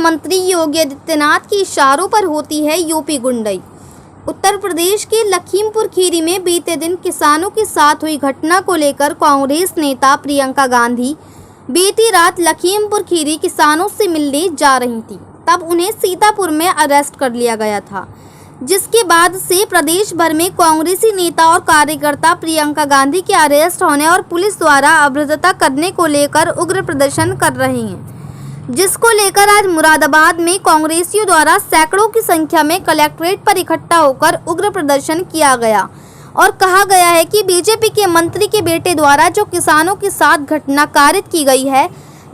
मुख्यमंत्री योगी आदित्यनाथ के इशारों पर होती है यूपी गुंडई। उत्तर प्रदेश के लखीमपुर खीरी में बीते दिन किसानों के साथ हुई घटना को लेकर कांग्रेस नेता प्रियंका गांधी बीती रात लखीमपुर खीरी किसानों से मिलने जा रही थी, तब उन्हें सीतापुर में अरेस्ट कर लिया गया था, जिसके बाद से प्रदेश भर में कांग्रेसी नेता और कार्यकर्ता प्रियंका गांधी के अरेस्ट होने और पुलिस द्वारा अभद्रता करने को लेकर उग्र प्रदर्शन कर रहे हैं, जिसको लेकर आज मुरादाबाद में कांग्रेसियों द्वारा सैकड़ों की संख्या में कलेक्ट्रेट पर इकट्ठा होकर उग्र प्रदर्शन किया गया और कहा गया है कि बीजेपी के मंत्री के बेटे द्वारा जो किसानों के साथ घटना कारित की गई है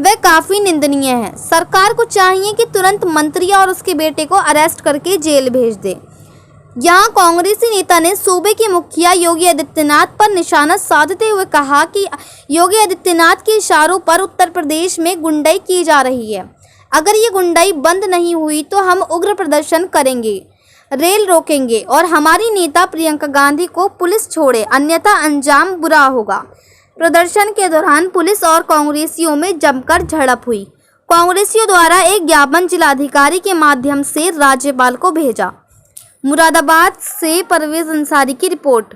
वह काफी निंदनीय है। सरकार को चाहिए कि तुरंत मंत्री और उसके बेटे को अरेस्ट करके जेल भेज दे। यहाँ कांग्रेसी नेता ने सूबे के मुखिया योगी आदित्यनाथ पर निशाना साधते हुए कहा कि योगी आदित्यनाथ के इशारों पर उत्तर प्रदेश में गुंडाई की जा रही है। अगर ये गुंडाई बंद नहीं हुई तो हम उग्र प्रदर्शन करेंगे, रेल रोकेंगे और हमारी नेता प्रियंका गांधी को पुलिस छोड़े, अन्यथा अंजाम बुरा होगा। प्रदर्शन के दौरान पुलिस और कांग्रेसियों में जमकर झड़प हुई। कांग्रेसियों द्वारा एक ज्ञापन जिलाधिकारी के माध्यम से राज्यपाल को भेजा। मुरादाबाद से परवेज अंसारी की रिपोर्ट।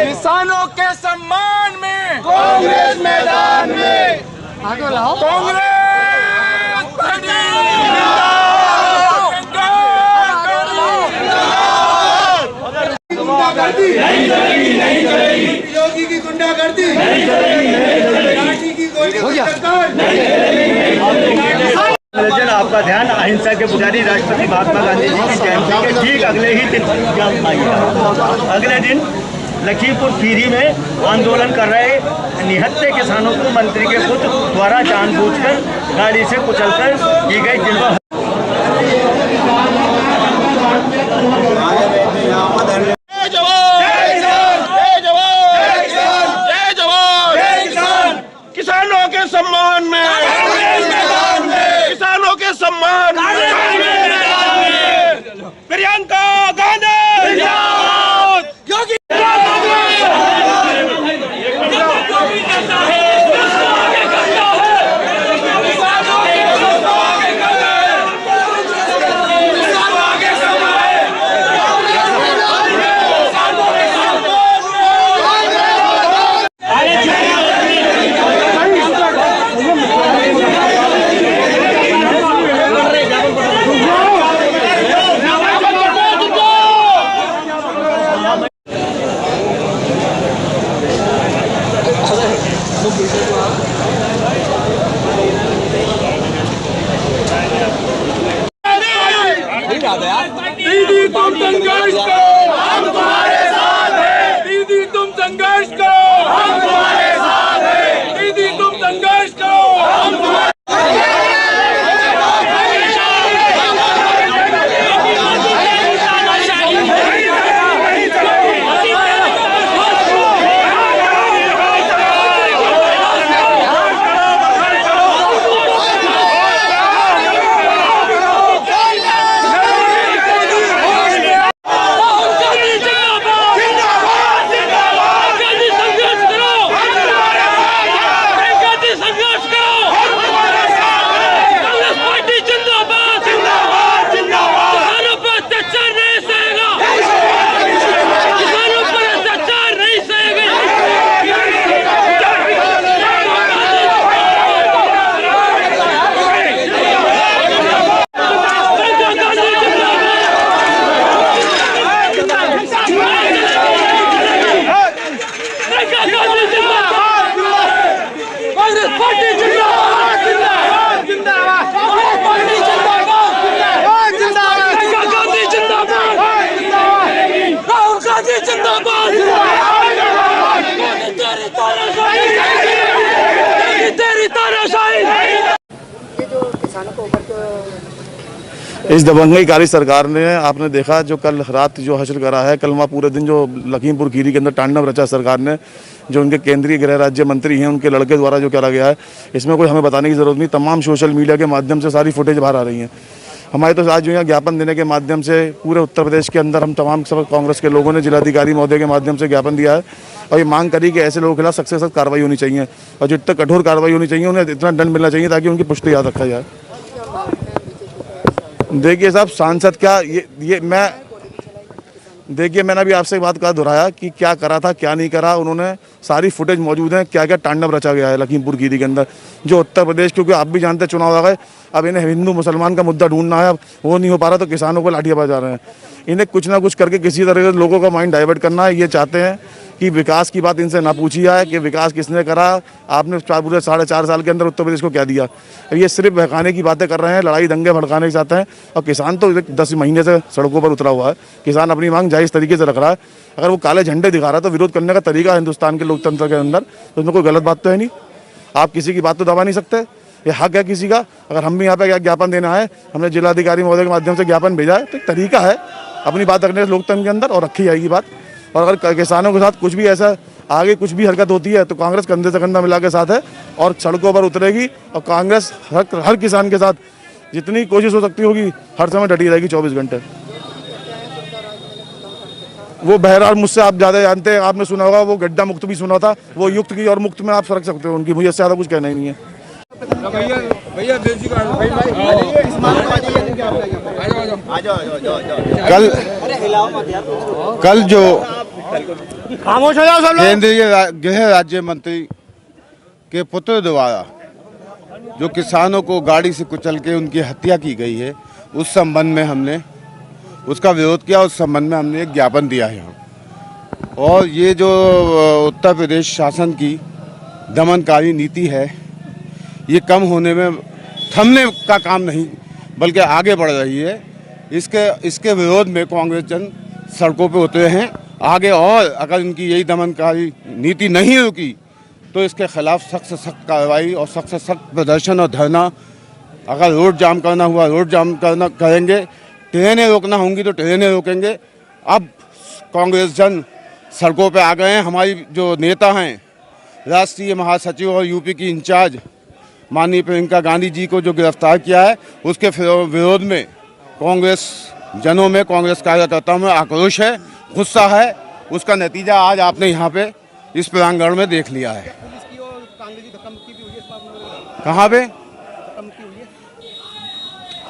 किसानों के सम्मान में कांग्रेस मैदान में कांग्रेस नहीं चलेगी, योगी की गुंडागर्दी नहीं चलेगी, आपका ध्यान अहिंसा के पुजारी राष्ट्रपति महात्मा गांधी जी की जयंती के ठीक अगले ही दिन अगले दिन लखीमपुर खीरी में आंदोलन कर रहे निहत्थे किसानों को मंत्री के पुत्र द्वारा जानबूझकर गाड़ी से कुचलकर की गई, जिनको किसानों के सम्मान में किसानों के सम्मान प्रियंका गांधी दीदी तुम संघर्ष करो, हम तुम्हारे साथ हैं। दीदी तुम संघर्ष करो, हम तुम्हारे साथ हैं। दीदी तुम संघर्ष करो, हम तुम्हारे इस दबंगईकारी सरकार ने, आपने देखा जो कल रात जो हश्र करा है, कल वहाँ पूरे दिन जो लखीमपुर खीरी के अंदर तांडव रचा सरकार ने, जो उनके केंद्रीय गृह राज्य मंत्री हैं उनके लड़के द्वारा जो करा गया है, इसमें कोई हमें बताने की ज़रूरत नहीं। तमाम सोशल मीडिया के माध्यम से सारी फुटेज बाहर आ रही हैं। हमारे तो आज जो यहाँ ज्ञापन देने के माध्यम से पूरे उत्तर प्रदेश के अंदर हम तमाम सब कांग्रेस के लोगों ने जिलाधिकारी महोदय के माध्यम से ज्ञापन दिया है और ये मांग करी कि ऐसे लोगों के खिलाफ सख्त से सख्त कार्रवाई होनी चाहिए और जितना कठोर कार्रवाई होनी चाहिए, उन्हें इतना दंड मिलना चाहिए ताकि उनकी पुष्टि याद रखा जाए। देखिए साहब, सांसद क्या मैंने अभी आपसे बात का दोहराया कि क्या करा था क्या नहीं करा, उन्होंने सारी फुटेज मौजूद है, क्या क्या तांडव रचा गया है लखीमपुर खीरी के अंदर। जो उत्तर प्रदेश, क्योंकि आप भी जानते हैं चुनाव आ गए, अब इन्हें हिंदू मुसलमान का मुद्दा ढूंढना है, अब वो नहीं हो पा रहा तो किसानों को लाठियाँ बजा रहे हैं। इन्हें कुछ ना कुछ करके किसी तरह से लोगों का माइंड डाइवर्ट करना है। ये चाहते हैं कि विकास की बात इनसे ना पूछी जाए कि विकास किसने करा, आपने पूरे 4.5 साल के अंदर उत्तर प्रदेश को क्या दिया। ये सिर्फ बहकाने की बातें कर रहे हैं, लड़ाई दंगे भड़काने के चाहते हैं। और किसान तो 10 महीने से सड़कों पर उतरा हुआ है, किसान अपनी मांग जायज़ तरीके से रख रहा है। अगर वो काले झंडे दिखा रहा है तो विरोध करने का तरीका हिंदुस्तान के लोकतंत्र के अंदर, तो उसमें कोई गलत बात तो है नहीं। आप किसी की बात तो दबा नहीं सकते, ये हक है किसी का। अगर हम भी यहाँ पे ज्ञापन देना है, हमने जिलाधिकारी महोदय के माध्यम से ज्ञापन भेजा है, तो एक तरीका है अपनी बात रखने लोकतंत्र के अंदर और रखी जाएगी बात। और अगर किसानों के साथ कुछ भी ऐसा आगे कुछ भी हरकत होती है तो कांग्रेस कंधे से कंधा मिला के साथ है और सड़कों पर उतरेगी और कांग्रेस हर किसान के साथ जितनी कोशिश हो सकती होगी हर समय डटी रहेगी 24 घंटे। वो बहरहाल मुझसे आप ज़्यादा जानते हैं, आपने सुना होगा वो गड्ढा मुक्त भी सुना था, वो युक्त की और मुक्त में आप फर्क सकते हो उनकी, मुझे इससे ज़्यादा कुछ कहना ही नहीं है। कल जो केंद्रीय गृह राज्य मंत्री के पुत्र द्वारा जो किसानों को गाड़ी से कुचल के उनकी हत्या की गई है, उस संबंध में हमने उसका विरोध किया। उस संबंध में हमने एक ज्ञापन दिया है यहाँ। और ये जो उत्तर प्रदेश शासन की दमनकारी नीति है, ये कम होने में थमने का काम नहीं बल्कि आगे बढ़ रही है। इसके विरोध में कांग्रेस जन सड़कों पे उतरे हैं आगे। और अगर इनकी यही दमनकारी नीति नहीं रुकी तो इसके खिलाफ सख्त से सख्त कार्रवाई और सख्त से सख्त प्रदर्शन और धरना, अगर रोड जाम करना हुआ रोड जाम करेंगे, ट्रेनें रोकना होंगी तो ट्रेनें रोकेंगे। अब कांग्रेस जन सड़कों पे आ गए हैं। हमारी जो नेता हैं, राष्ट्रीय महासचिव और यूपी की इंचार्ज माननीय प्रियंका गांधी जी को जो गिरफ्तार किया है, उसके विरोध में कांग्रेस जनों में, कांग्रेस कार्यकर्ताओं में आक्रोश है, गुस्सा है। उसका नतीजा आज आपने यहाँ पे इस प्रांगण में देख लिया है। कहाँ पे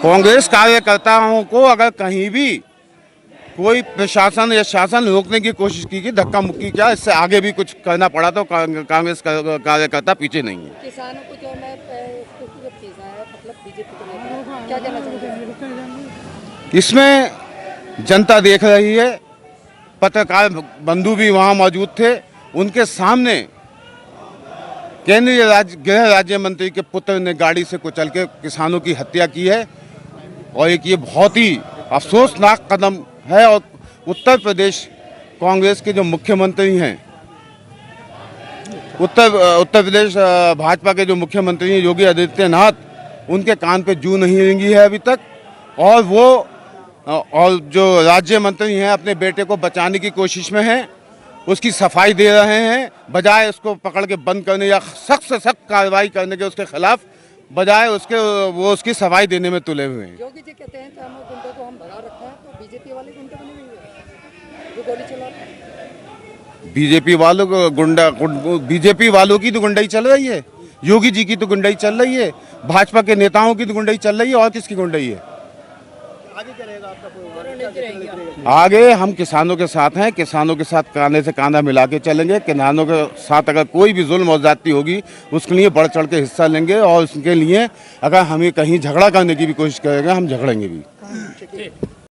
कांग्रेस कार्यकर्ताओं को अगर कहीं भी कोई प्रशासन या शासन रोकने की कोशिश की कि धक्का मुक्की क्या, इससे आगे भी कुछ करना पड़ा तो कांग्रेस कार्यकर्ता पीछे नहीं है। किसानों को जो मैं मतलब बीजेपी को क्या कहना चाहते हैं? इसमें जनता देख रही है, पत्रकार बंधु भी वहाँ मौजूद थे, उनके सामने केंद्रीय गृह राज्य मंत्री के पुत्र ने गाड़ी से कुचल के किसानों की हत्या की है। और एक ये बहुत ही अफसोसनाक कदम है। और उत्तर प्रदेश कांग्रेस के जो मुख्यमंत्री हैं, उत्तर प्रदेश भाजपा के जो मुख्यमंत्री हैं योगी आदित्यनाथ, उनके कान पे जूं नहीं रेंगी है अभी तक। और जो राज्य मंत्री हैं अपने बेटे को बचाने की कोशिश में हैं, उसकी सफाई दे रहे हैं, बजाय उसको पकड़ के बंद करने या सख्त से सख्त कार्रवाई करने के उसके खिलाफ, बजाय वो उसकी सफाई देने में तुले हुए हैं। योगी जी कहते हैं कि हम गुंडों को हम भगा रखा है, तो बीजेपी वाले गुंडे बने हुए हैं जो गोली चला रहे हैं। बीजेपी वालों की तो गुंडाई चल रही है, योगी जी की तो गुंडाई चल रही है, भाजपा के नेताओं की तो गुंडाई चल रही है। और किसकी गुंडाई है? आगे हम किसानों के साथ हैं, किसानों के साथ कांधे से कांधा मिला के चलेंगे। किसानों के साथ अगर कोई भी जुल्म और ज्यादती होगी उसके लिए बढ़ चढ़ के हिस्सा लेंगे। और उसके लिए अगर हमें कहीं झगड़ा करने की भी कोशिश करेंगे, हम झगड़ेंगे भी।